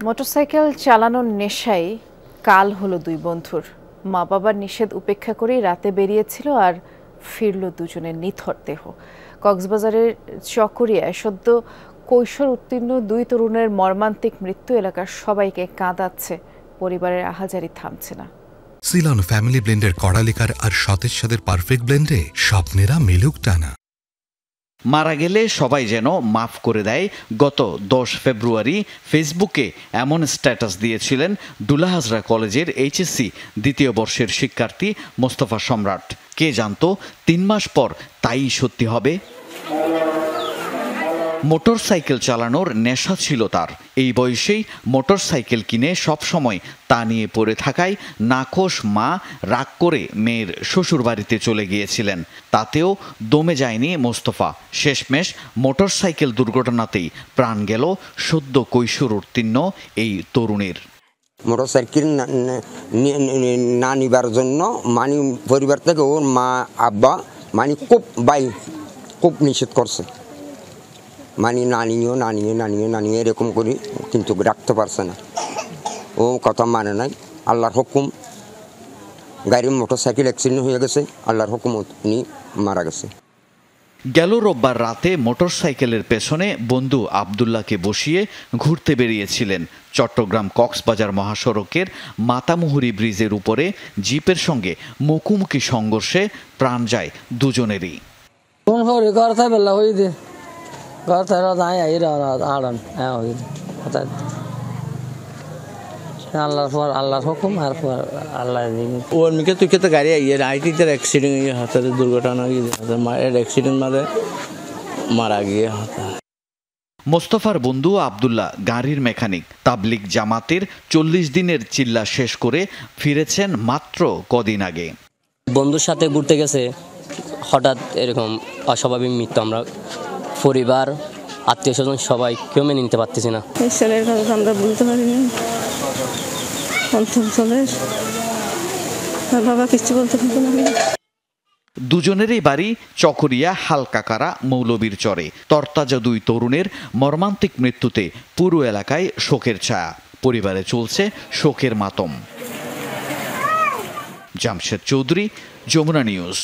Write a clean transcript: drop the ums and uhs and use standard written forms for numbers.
Motorcycle চালানোর নেশায় কাল হলো দুই বন্ধুর। মা বাবার নিষেধ উপেক্ষা করেই রাতে বেরিয়েছিল আর ফিরল দুজনের নিথর দেহ। কক্সবাজারের চকরিয়ায় সদ্য কৈশোর উত্তীর্ণ দুই তরুণের মর্মান্তিক মৃত্যু এলাকার সবাইকে কাঁদাচ্ছে। পরিবারের আহাজারি থামছে না। সিলন ফ্যামিলি ব্লেন্ডের কড়ালিকার আর সতেজ স্বাদের পারফেক্ট ব্লেন্ডে স্বপ্নেরা মেলুক টানা। মারা গেলে সবাই যেন মাফ করে দেয়, গত 10 ফেব্রুয়ারি ফেসবুকে এমন স্ট্যাটাস দিয়েছিলেন ডুলাহাজরা কলেজের এইচএসসি দ্বিতীয় বর্ষের শিক্ষার্থী মোস্তফা সম্রাট। কে জানতো 3 মাস পর তাই সত্যি হবে। মোটরসাইকেল চালানোর নেশা ছিল তার। এই বয়সেই মোটরসাইকেল কিনে সবসময় তা নিয়ে পড়ে থাকায় নাখোশ মা রাগ করে মেয়ের শ্বশুর বাড়িতে চলে গিয়েছিলেন। তাতেও দমে যায়নি মোস্তফা। শেষমেশ মোটরসাইকেল দুর্ঘটনাতেই প্রাণ গেল সদ্য কৈশোর উত্তীর্ণ এই তরুণীর। মোটরসাইকেল না নিবার জন্য মানে পরিবার থেকে ওর মা আব্বা মানে খুব নিষেধ করছে, মানে না নিয়ে এরকম করি, কিন্তু রাখতে পারছে না। ও কথা মানে নাই। আল্লাহর হুকুম, গাড়ি মোটরসাইকেল অ্যাক্সিডেন্ট হয়ে গেছে, আল্লাহর হুকুম উনি মারা গেছে। গেল রোববার রাতে মোটরসাইকেলের পেছনে বন্ধু আবদুল্লাহকে বসিয়ে ঘুরতে বেরিয়েছিলেন। চট্টগ্রাম কক্সবাজার মহাসড়কের মাতামুহুরী ব্রিজের উপরে জিপের সঙ্গে মুখোমুখি সংঘর্ষে প্রাণ যায় দুজনেরই। আল্লাহর হুকুম আর আল্লাহ ওর মিকে তুই তো গাড়ি আইটিতে অ্যাক্সিডেন্ট হাতে দুর্ঘটনা অ্যাক্সিডেন্ট মারা গিয়ে মোস্তফার বন্ধু আবদুল্লাহ গাড়ির মেকানিক। তাবলিগ জামাতের 40 দিনের চিল্লা শেষ করে ফিরেছেন মাত্র কদিন আগে। বন্ধুর সাথে ঘুরতে গেছে, হঠাৎ এরকম অস্বাভাবিক মৃত্যু। আমরা পরিবার আত্মীয় স্বজন সবাই কেউ মেনে নিতে পারতেছি না। ছেলের কথা আমরা বলতে পারিনি, বাবা কিছু বলতে পারবো না। দুজনেরই বাড়ি চকরিয়া হালকাকারা মৌলবীর চরে। তরতাজা দুই তরুণের মর্মান্তিক মৃত্যুতে পুরো এলাকায় শোকের ছায়া। পরিবারে চলছে শোকের মাতম। জামশেদ চৌধুরী, যমুনা নিউজ।